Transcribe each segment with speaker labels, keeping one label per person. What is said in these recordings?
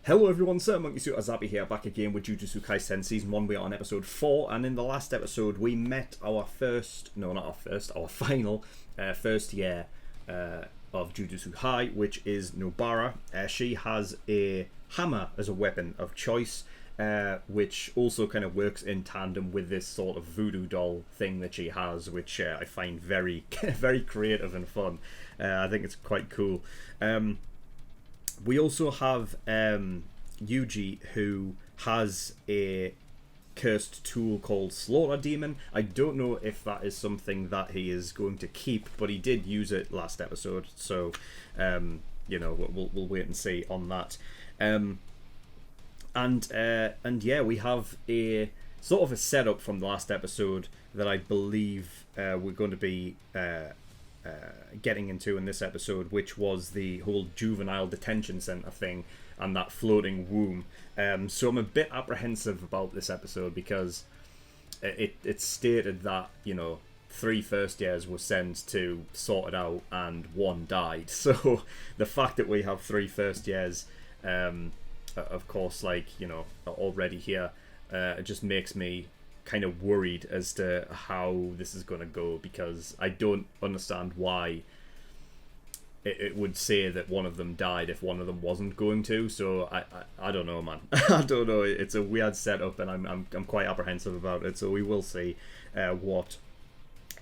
Speaker 1: Hello everyone, SirMonkeySuit Azabi here, back again with Jujutsu Kaisen Season 1. We are on episode 4, and in the last episode we met our final first year of Jujutsu High, which is Nobara. She has a hammer as a weapon of choice, which also kind of works in tandem with this sort of voodoo doll thing that she has, which I find very, very creative and fun. I think it's quite cool. We also have Yuji, who has a cursed tool called Slaughter Demon. I don't know if that is something that he is going to keep, but he did use it last episode, so you know, we'll wait and see on that. And yeah, we have a sort of a setup from the last episode that I believe we're going to be getting into in this episode, which was the whole juvenile detention center thing and that floating womb. So I'm a bit apprehensive about this episode because it's stated that, you know, 3 first years were sent to sort it out and 1 died. So the fact that we have 3 first years, of course, like, you know, already here, it just makes me kind of worried as to how this is going to go, because I don't understand why it would say that one of them died if one of them wasn't going to. So I don't know, man. I don't know. It's a weird setup, and I'm quite apprehensive about it. So we will see what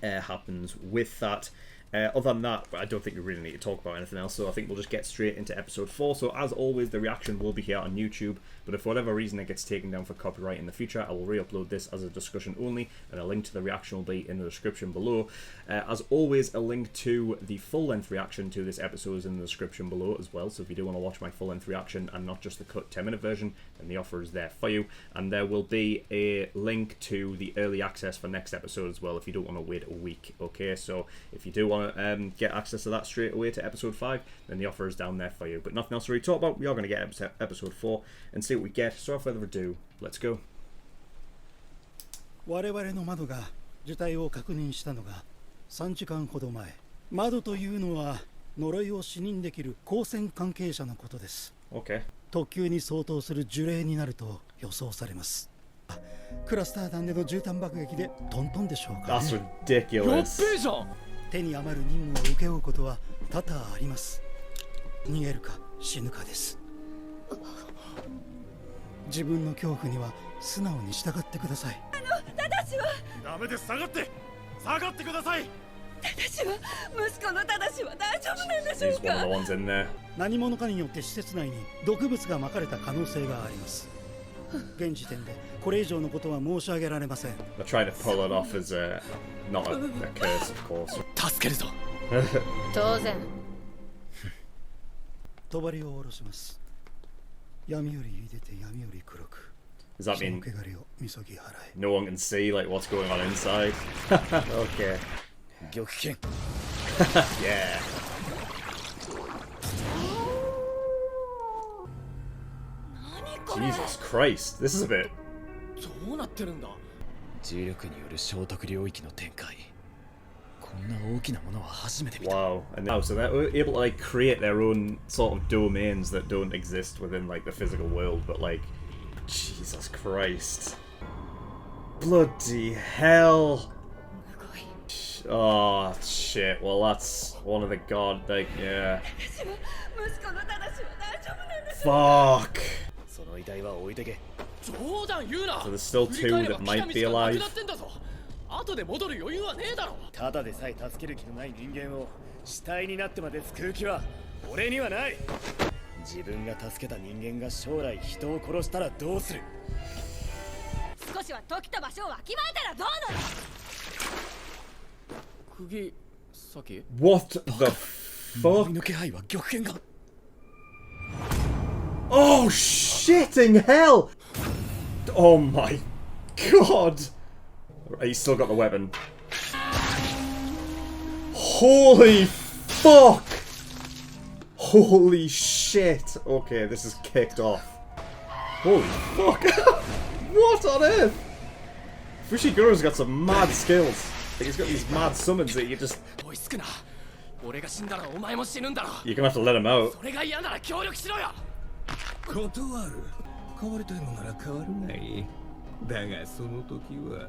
Speaker 1: happens with that. Other than that, I don't think we really need to talk about anything else, so I think we'll just get straight into episode 4. So as always, the reaction will be here on YouTube, but if for whatever reason it gets taken down for copyright in the future, I will re-upload this as a discussion only, and a link to the reaction will be in the description below. As always, a link to the full-length reaction to this episode is in the description below as well, so if you do want to watch my full-length reaction and not just the cut 10-minute version, then the offer is there for you. And there will be a link to the early access for next episode as well, if you don't want to wait a week. Okay, so if you do want to get access to that straight away to episode 5, then the offer is down there for you. But nothing else to really talk about. We are going to get episode 4 and see what we get. So without further ado, let's go.
Speaker 2: 我々の窓が受体を確認したのが3時間ほど前。窓というのは呪いを視認できる光線関係者のことです。
Speaker 1: Okay.
Speaker 2: 特級に相当する呪霊になると予想されます。クラスター弾での絨毯爆撃でトントンでしょうか、ね。
Speaker 1: That's ridiculous.
Speaker 2: 手に余る任務を請け負うことは多々あります。逃げるか死ぬかです。自分の恐怖には素直に従ってください。
Speaker 3: ただしは
Speaker 4: ダメです。下がってください。
Speaker 3: ただしは息子のただしは大丈夫なんでしょう
Speaker 1: He's one
Speaker 3: か。
Speaker 1: of the ones in there.
Speaker 2: 何者かによって施設内に毒物が撒かれた可能性があります。現時点でこれ以上のことは申し上げられません。
Speaker 1: They're trying to pull it off as not a curse, of course.
Speaker 4: 助けるぞ。
Speaker 3: 当然。
Speaker 2: 帳を下ろします。闇より出て闇より黒く。
Speaker 1: Does that mean
Speaker 2: 汚れをみそぎ払い。
Speaker 1: no one can see like what's going on inside? Okay.
Speaker 4: 玉剣。
Speaker 1: Yeah. Jesus Christ, this is a bit.
Speaker 4: どうなってるんだ。重力による衝突領域の展開。こんな大きなものは初めて見た。
Speaker 1: Wow. And now, so they're able to like create their own sort of domains that don't exist within like the physical world, but like, Jesus Christ. Bloody hell. Oh shit. Well, that's one of the god, like, yeah. Fuck.
Speaker 4: その遺体は置いてけ。
Speaker 1: So there's still 2 that might be alive.
Speaker 4: 後で戻る余裕はねえだろ。ただでさえ助ける気のない人間を死体になってまで救う気は俺にはない。自分が助けた人間が将来人を殺したらどうする。
Speaker 3: 少しは時と場所をわきまえたらどうなの。
Speaker 4: 釘先。
Speaker 1: What the fuck?
Speaker 4: の気配は玉剣が。
Speaker 1: Oh shitting hell! Oh my god! He's still got the weapon. Holy fuck! Holy shit! Okay, this is kicked off. Holy fuck! What on earth? Fushiguro's got some mad skills. Like, he's got these mad summons that you just... You're gonna have to let him out.
Speaker 5: 断る。変わりたいのなら変わるがいい。だがその時は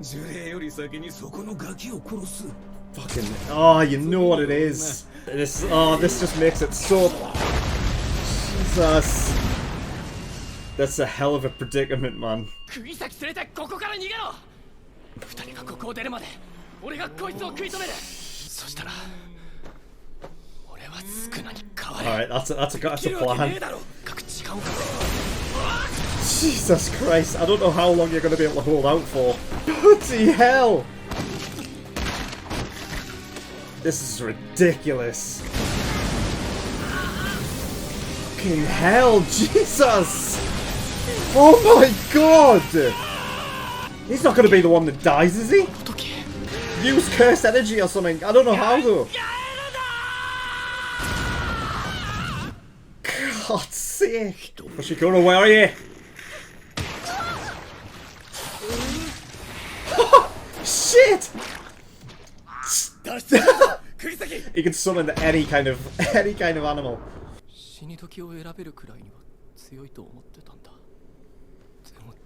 Speaker 5: 呪霊より先にそこのガキを殺す。
Speaker 1: Fucking, oh, you know what it is. This just makes it so. Jesus. That's a hell of a predicament, man.
Speaker 4: 釘崎連れてここから逃げろ。二人がここを出るまで俺がこいつを食い止める。そしたら俺はスクナに変わる。
Speaker 1: Alright, that's a plan.
Speaker 4: 各違うか。
Speaker 1: Jesus Christ, I don't know how long you're going to be able to hold out for. Bloody hell! This is ridiculous. Fucking hell, Jesus! Oh my god! He's not going to be the one that dies, is he? Use cursed energy or something. I don't know how though. God's sake. Hoshikuro, where are you? Shit! He can summon any kind of animal.
Speaker 4: 死に時を選べるくらいには強いと思ってたんだ。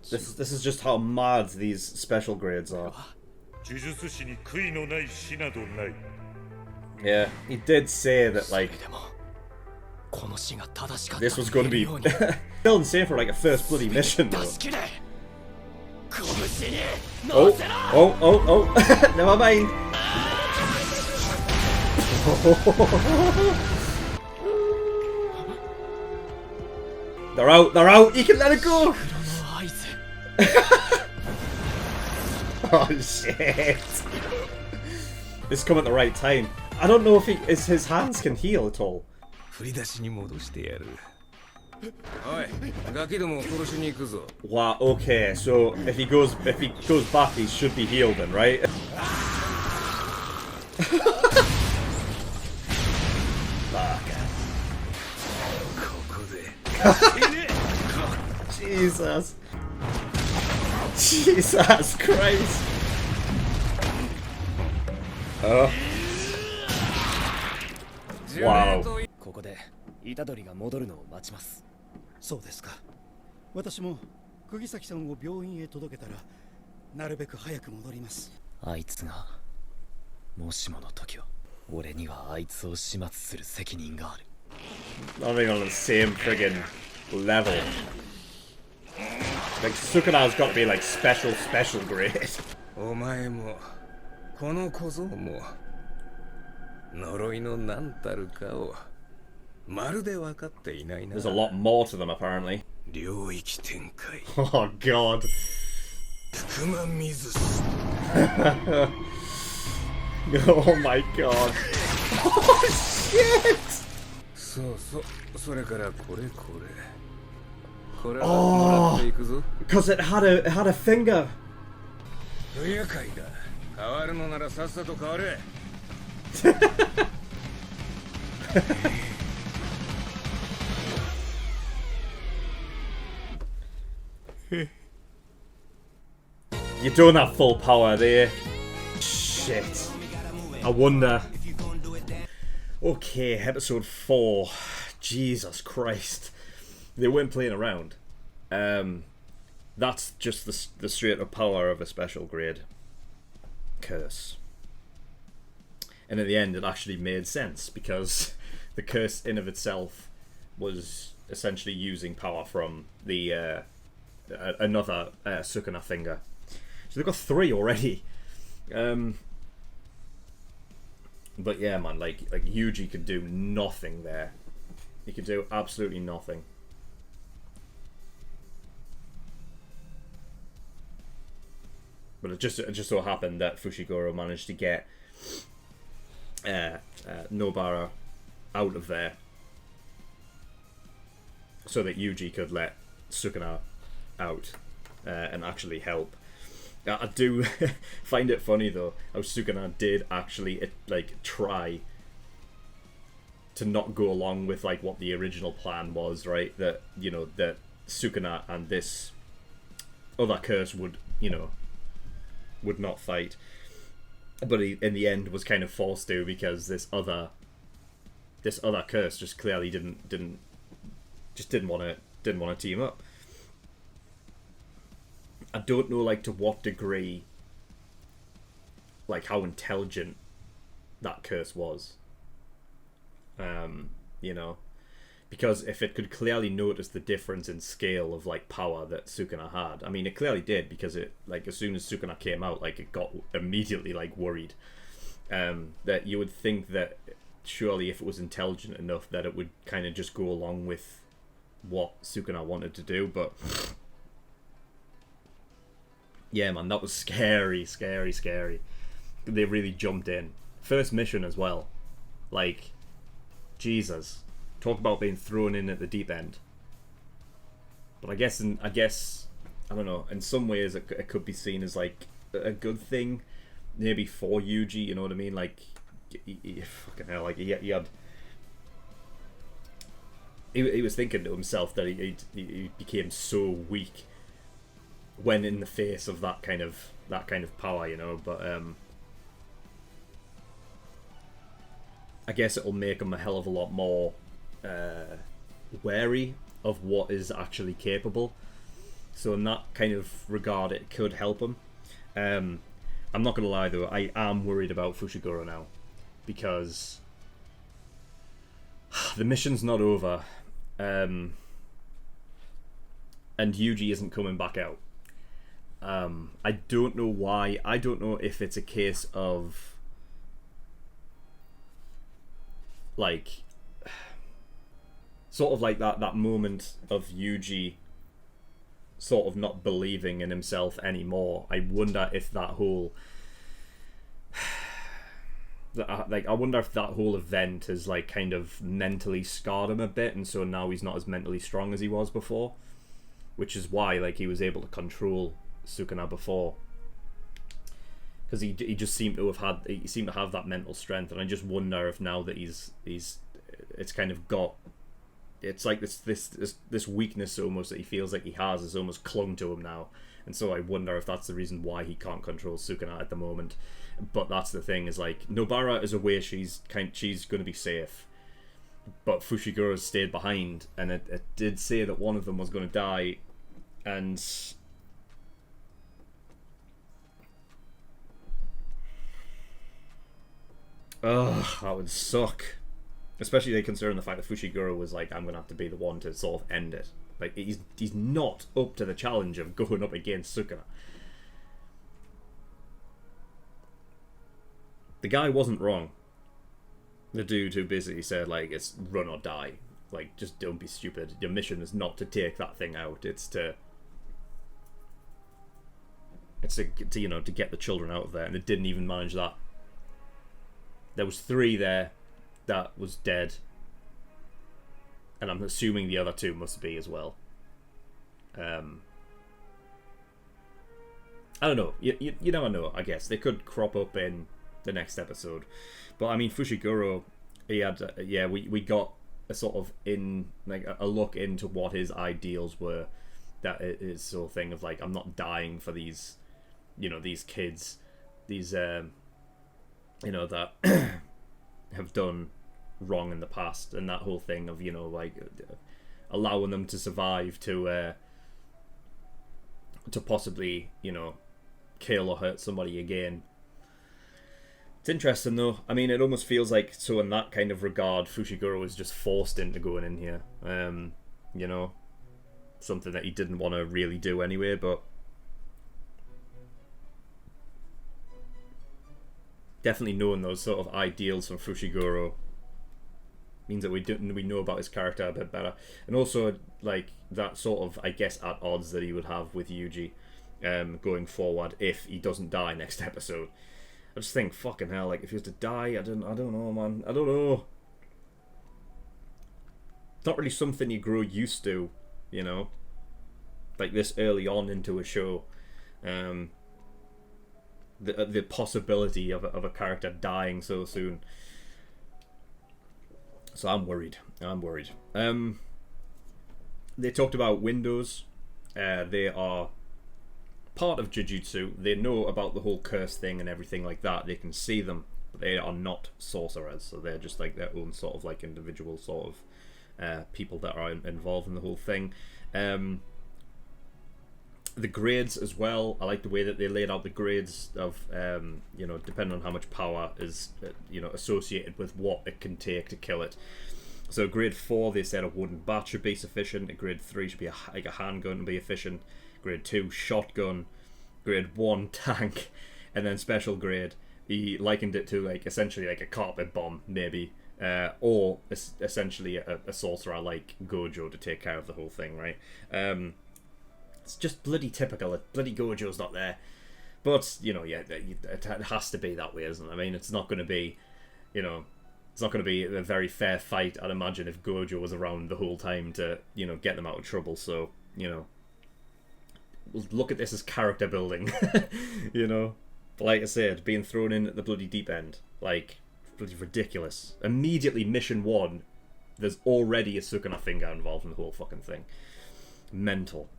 Speaker 1: This is just how mad these special grades are. Yeah, he did say that like this was going to be still insane for like a first bloody mission though. Oh, never mind. They're out, you can let it go! Oh shit! This come at the right time. I don't know if his hands can heal at all. Wow, okay, so if he goes back he should be healed then, right? Jesus. Jesus Christ. Wow.
Speaker 4: ここで虎杖が戻るのを待ちます。
Speaker 2: そうですか。私も釘崎さんを病院へ届けたらなるべく早く戻ります。
Speaker 4: あいつがもしもの時は俺にはあいつを始末する責任がある。
Speaker 1: Not even on the same friggin' level. Like Sukuna's got to be like special grade.
Speaker 5: お前もこの小僧も呪いの何たるかをまるで分かっていないな。
Speaker 1: There's a lot more to them apparently.
Speaker 5: 領域展開。
Speaker 1: Oh god.
Speaker 5: 福間水氏。
Speaker 1: Oh my god. Oh shit!
Speaker 5: そうそう、それからこれこれ。これはもらっていくぞ。
Speaker 1: Because it had a finger.
Speaker 5: 不愉快だ。変わるのならさっさと変われ。
Speaker 1: You don't have full power there. Shit. I wonder. Okay, episode 4. Jesus Christ. They weren't playing around. That's just the straight up power of a special grade curse. And in the end, it actually made sense because the curse in of itself was essentially using power from the another Sukuna finger. So they've got 3 already. But yeah, man, like Yuji could do nothing there. He could do absolutely nothing. But it just so happened that Fushiguro managed to get Nobara out of there so that Yuji could let Sukuna out and actually help. I do find it funny though how Sukuna did actually like try to not go along with like what the original plan was, right? That, you know, that Sukuna and this other curse would, you know, would not fight, but he in the end was kind of forced to because this other curse just clearly didn't just didn't want to team up. I don't know, like, to what degree, like, how intelligent that curse was. You know, because if it could clearly notice the difference in scale of, like, power that Sukuna had, I mean, it clearly did, because it, like, as soon as Sukuna came out, like, it got immediately, like, worried. That you would think that surely if it was intelligent enough that it would kind of just go along with what Sukuna wanted to do, but yeah, man, that was scary. They really jumped in. First mission as well. Like, Jesus. Talk about being thrown in at the deep end. But I guess, I don't know, in some ways it could be seen as, like, a good thing, maybe for Yuji, you know what I mean? Like, fucking hell, like, he had... He was thinking to himself that he became so weak when in the face of that kind of power, you know, but I guess it'll make him a hell of a lot more wary of what is actually capable. So in that kind of regard, it could help him. I'm not gonna lie though, I am worried about Fushiguro now, because the mission's not over, and Yuji isn't coming back out. I don't know why. I don't know if it's a case of, like, sort of like that moment of Yuji sort of not believing in himself anymore. I wonder if that whole I wonder if that whole event has, like, kind of mentally scarred him a bit, and so now he's not as mentally strong as he was before, which is why, like, he was able to control Sukuna before, because he just seemed to have that mental strength. And I just wonder if now that it's kind of got, it's like this weakness almost that he feels like he has almost clung to him now, and so I wonder if that's the reason why he can't control Sukuna at the moment. But that's the thing, is, like, Nobara is away, she's going to be safe, but Fushiguro's stayed behind, and it did say that one of them was going to die, and that would suck. Especially considering the fact that Fushiguro was like, I'm going to have to be the one to sort of end it. Like, he's not up to the challenge of going up against Sukuna. The guy wasn't wrong. The dude who basically said, like, it's run or die. Like, just don't be stupid. Your mission is not to take that thing out. It's to you know, to get the children out of there. And it didn't even manage that. There was 3 there that was dead, and I'm assuming the other 2 must be as well. I don't know. You never know. I guess they could crop up in the next episode, but I mean, Fushiguro, he had we got a sort of a look into what his ideals were. That is sort of thing of, like, I'm not dying for these, you know, these kids, these you know, that have done wrong in the past, and that whole thing of, you know, like, allowing them to survive to possibly, you know, kill or hurt somebody again. It's interesting though. I mean, it almost feels like, so in that kind of regard, Fushiguro was just forced into going in here. You know, something that he didn't want to really do anyway, but definitely knowing those sort of ideals from Fushiguro means that we know about his character a bit better, and also, like, that sort of, I guess, at odds that he would have with Yuji going forward if he doesn't die next episode. I just think, fucking hell, like, if he was to die, I don't know, man. I don't know. It's not really something you grow used to, you know, like this early on into a show. The possibility of a character dying so soon. So I'm worried. They talked about windows. They are part of Jujutsu. They know about the whole curse thing and everything like that. They can see them, but they are not sorcerers. So they're just like their own sort of, like, individual sort of people that are involved in the whole thing. The grades as well, I like the way that they laid out the grades of, depending on how much power is, associated with what it can take to kill it. So grade 4, they said a wooden bat should be sufficient. A grade 3 should be a handgun to be efficient. Grade 2, shotgun. Grade 1, tank. And then special grade, he likened it to essentially a carpet bomb, maybe. Or essentially a sorcerer like Gojo to take care of the whole thing, right? It's just bloody typical. Bloody Gojo's not there. But, it has to be that way, isn't it? I mean, it's not going to be, it's not going to be a very fair fight, I'd imagine, if Gojo was around the whole time to, get them out of trouble. So, we'll look at this as character building, But like I said, being thrown in at the bloody deep end, bloody ridiculous. Immediately, mission 1, there's already a Sukuna finger involved in the whole fucking thing. Mental.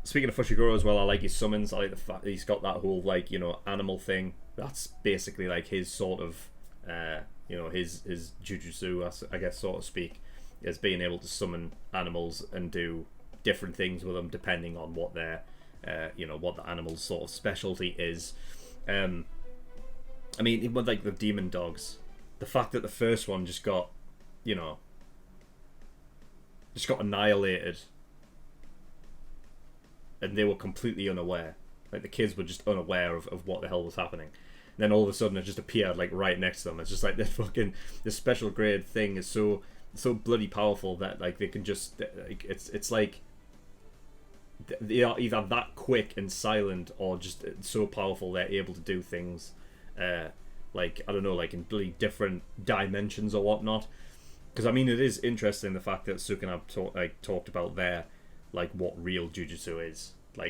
Speaker 1: Speaking of Fushiguro as well, I like his summons. I like the fact that he's got that whole animal thing. That's basically his sort of his jujutsu, I guess, so to speak, is being able to summon animals and do different things with them depending on what their what the animal's sort of specialty is. I mean, with the demon dogs, the fact that the first one just got annihilated, and they were completely unaware. The kids were just unaware of what the hell was happening. And then all of a sudden it just appeared right next to them. It's just this special grade thing is so bloody powerful that they can just it's like they are either that quick and silent or just so powerful they're able to do things I don't know, in bloody different dimensions or whatnot. Because I mean, it is interesting the fact that Sukuna talked about there, what real jujutsu is, the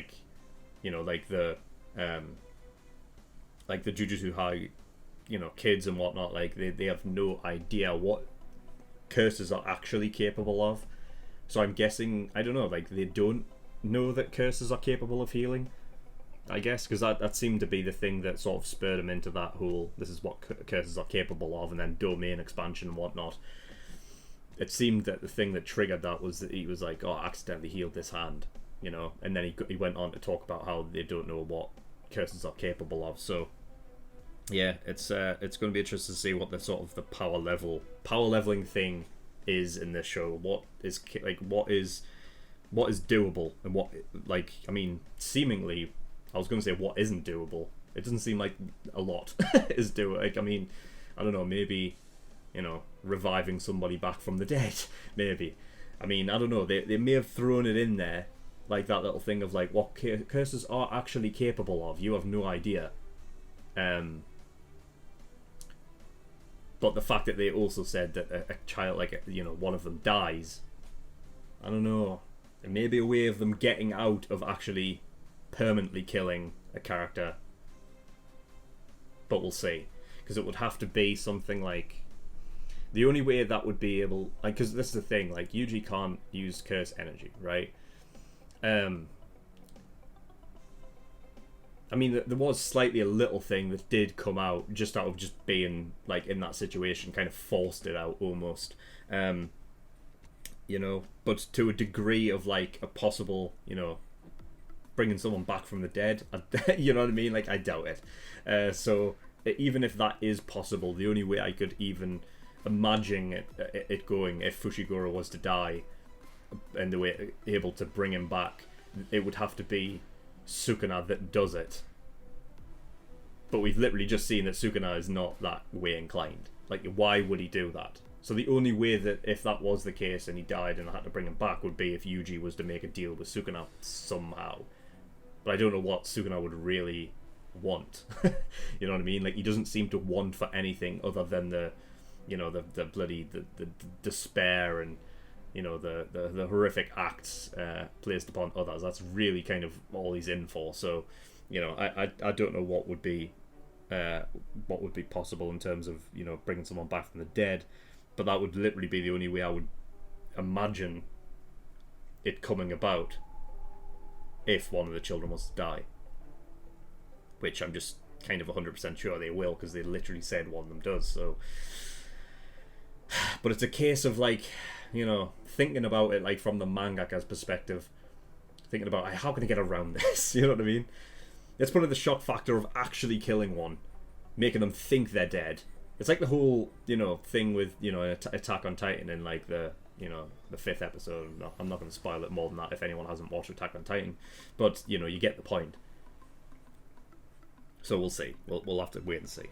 Speaker 1: Jujutsu High, kids and whatnot. They have no idea what curses are actually capable of. So I'm guessing, I don't know, they don't know that curses are capable of healing, I guess, because that seemed to be the thing that sort of spurred him into that whole, this is what curses are capable of, and then domain expansion and whatnot. It seemed that the thing that triggered that was that he was I accidentally healed this hand, and then he went on to talk about how they don't know what curses are capable of. So yeah, it's going to be interesting to see what the sort of the power leveling thing is in this show. What is what is doable and what I mean, seemingly, I was going to say what isn't doable. It doesn't seem like a lot is doable. I mean, I don't know, maybe reviving somebody back from the dead, maybe. I mean, I don't know, they may have thrown it in there, that little thing of what curses are actually capable of. You have no idea. But the fact that they also said that a child, one of them dies, I don't know, it may be a way of them getting out of actually permanently killing a character, but we'll see, because it would have to be something the only way that would be able, because this is the thing, Yuji can't use curse energy, right? I mean, there was slightly a little thing that did come out just out of just being in that situation, kind of forced it out almost, but to a degree of a possible, bringing someone back from the dead, you know what I mean? I doubt it. So even if that is possible, the only way I could even imagine it going, if Fushiguro was to die and they were able to bring him back, it would have to be Sukuna that does it. But we've literally just seen that Sukuna is not that way inclined. Why would he do that? So the only way that, if that was the case and he died and I had to bring him back, would be if Yuji was to make a deal with Sukuna somehow. But I don't know what Sukuna would really want. You know what I mean? He doesn't seem to want for anything other than the bloody the despair and the horrific acts placed upon others. That's really kind of all he's in for. So I don't know what would be possible in terms of bringing someone back from the dead, but that would literally be the only way I would imagine it coming about if one of the children was to die, which I'm just kind of 100% sure they will, because they literally said one of them does. So But it's a case of like, you know, thinking about it like from the mangaka's perspective, thinking about how can I get around this? You know what I mean? It's probably the shock factor of actually killing one, making them think they're dead. It's like the whole, you know, thing with, you know, Attack on Titan in like the, you know, the 5th episode. No, I'm not going to spoil it more than that if anyone hasn't watched Attack on Titan, but you know, you get the point. So we'll see. We'll have to wait and see.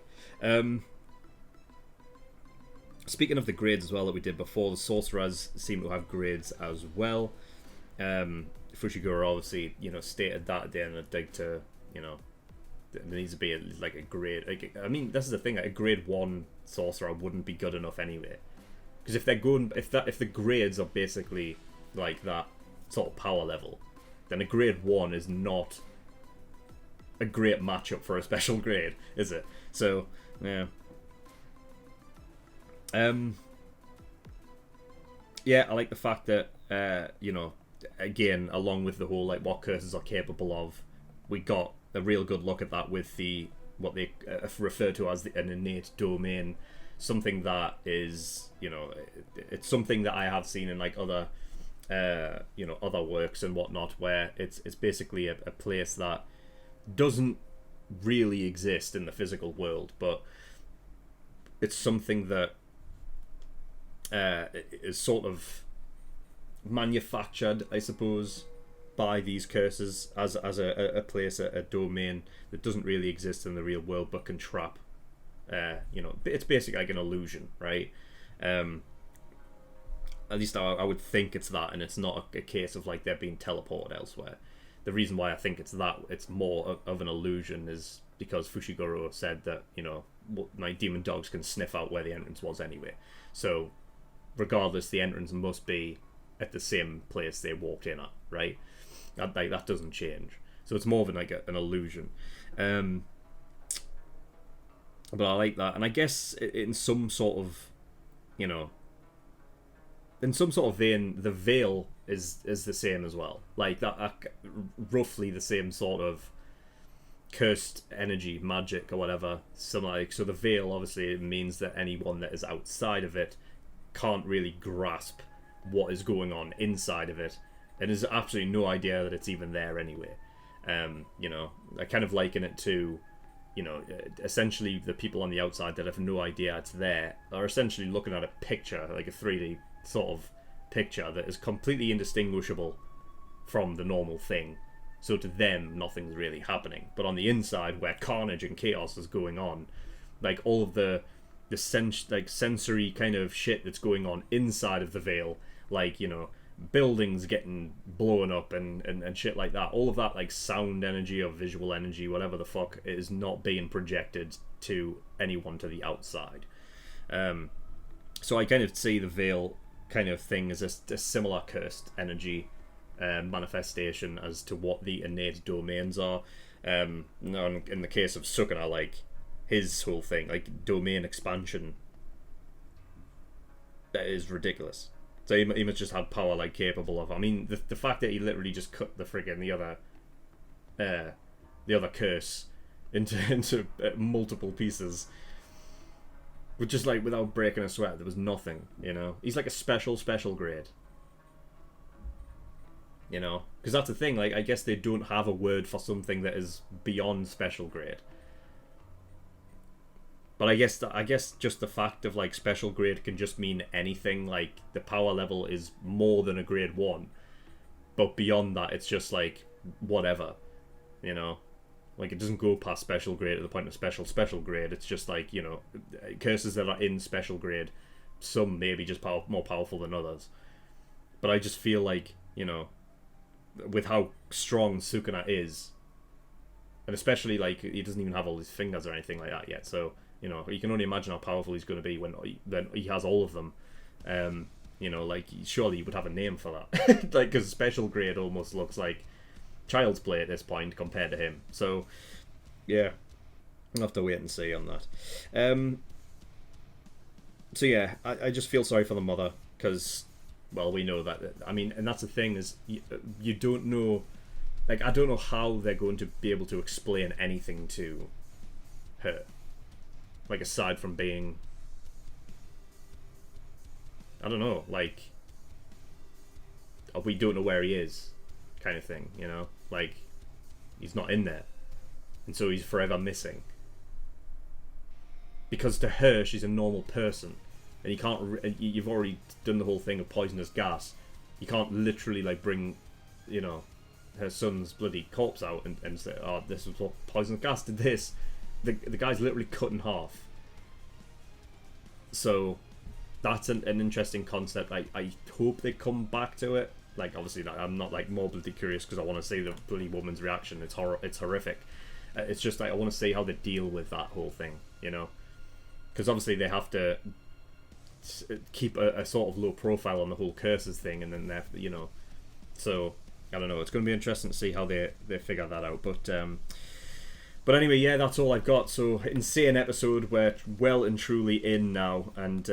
Speaker 1: Speaking of the grades as well that we did before, the sorcerers seem to have grades as well. Fushiguro obviously, you know, stated that at the end of the dig to, you know, there needs to be like a grade. Like, I mean, this is the thing. Like, a grade 1 sorcerer wouldn't be good enough anyway. Because if they're going, if the grades are basically like that sort of power level, then a grade 1 is not a great matchup for a special grade, is it? So yeah. Yeah, I like the fact that you know, again, along with the whole like what curses are capable of, we got a real good look at that with the what they refer to as an innate domain, something that is, you know, it's something that I have seen in like other you know, other works and whatnot, where it's basically a place that doesn't really exist in the physical world, but it's something that is sort of manufactured, I suppose, by these curses as a place, a domain that doesn't really exist in the real world but can trap. You know, it's basically like an illusion, right? At least I would think it's that, and it's not a case of like they're being teleported elsewhere. The reason why I think it's that, it's more of an illusion, is because Fushiguro said that, you know, my demon dogs can sniff out where the entrance was anyway. So regardless, the entrance must be at the same place they walked in at, right? That doesn't change. So it's more of an illusion. But I like that, and I guess in some sort of, you know, in some sort of vein, the veil is the same as well. Like that, roughly the same sort of cursed energy, magic or whatever. Something like, so the veil obviously means that anyone that is outside of it can't really grasp what is going on inside of it, and has absolutely no idea that it's even there anyway. You know, I kind of liken it to, you know, essentially the people on the outside that have no idea it's there are essentially looking at a picture, like a 3D sort of picture that is completely indistinguishable from the normal thing. So to them, nothing's really happening. But on the inside, where carnage and chaos is going on, like all of the sensory kind of shit that's going on inside of the veil, like, you know, buildings getting blown up and shit like that, all of that like sound energy or visual energy, whatever the fuck, is not being projected to anyone to the outside. So I kind of see the veil kind of thing as a similar cursed energy manifestation as to what the innate domains are. In the case of Sukuna, like his whole thing, like domain expansion, that is ridiculous. So he must just have power like capable of. I mean, the fact that he literally just cut the friggin' the other curse into multiple pieces, with just like without breaking a sweat. There was nothing, you know. He's like a special grade. You know, because that's the thing. Like, I guess they don't have a word for something that is beyond special grade. But I guess just the fact of like special grade can just mean anything. Like the power level is more than a grade 1, but beyond that, it's just like whatever, you know. Like it doesn't go past special grade to the point of special grade. It's just like, you know, curses that are in special grade, some may be just more powerful than others. But I just feel like, you know, with how strong Sukuna is, and especially like he doesn't even have all his fingers or anything like that yet, so, you know, you can only imagine how powerful he's going to be when he has all of them. You know, like, surely he would have a name for that. Like, because special grade almost looks like child's play at this point compared to him. So, yeah, I'll have to wait and see on that. So, yeah, I just feel sorry for the mother, because, well, we know that. I mean, and that's the thing, is you don't know, like, I don't know how they're going to be able to explain anything to her. Like, aside from being I don't know, like, we don't know where he is, kind of thing, you know, like, he's not in there, and so he's forever missing. Because to her, she's a normal person, and you can't. You've already done the whole thing of poisonous gas. You can't literally like bring, you know, her son's bloody corpse out and say, "Oh, this was what poisonous gas did this." The guy's literally cut in half. So that's an interesting concept. I hope they come back to it. Like, obviously, I'm not like morbidly curious because I want to see the bloody woman's reaction. It's horrific. It's just like I want to see how they deal with that whole thing, you know. Because obviously they have to keep a sort of low profile on the whole curses thing, and then they're, you know, so I don't know. It's going to be interesting to see how they figure that out. But anyway, yeah, that's all I've got. So insane episode. We're well and truly in now, and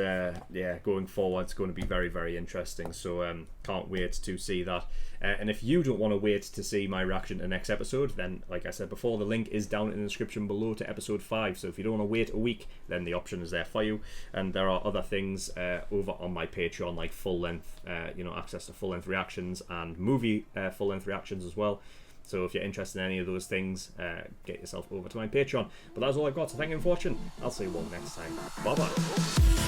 Speaker 1: yeah, going forward, it's going to be very, very interesting. So can't wait to see that. And if you don't want to wait to see my reaction to the next episode, then, like I said before, the link is down in the description below to episode 5. So if you don't want to wait a week, then the option is there for you. And there are other things over on my Patreon, like full-length, you know, access to full-length reactions and movie full-length reactions as well. So if you're interested in any of those things, get yourself over to my Patreon. But that's all I've got, so thank you for watching. I'll see you all next time. Bye-bye.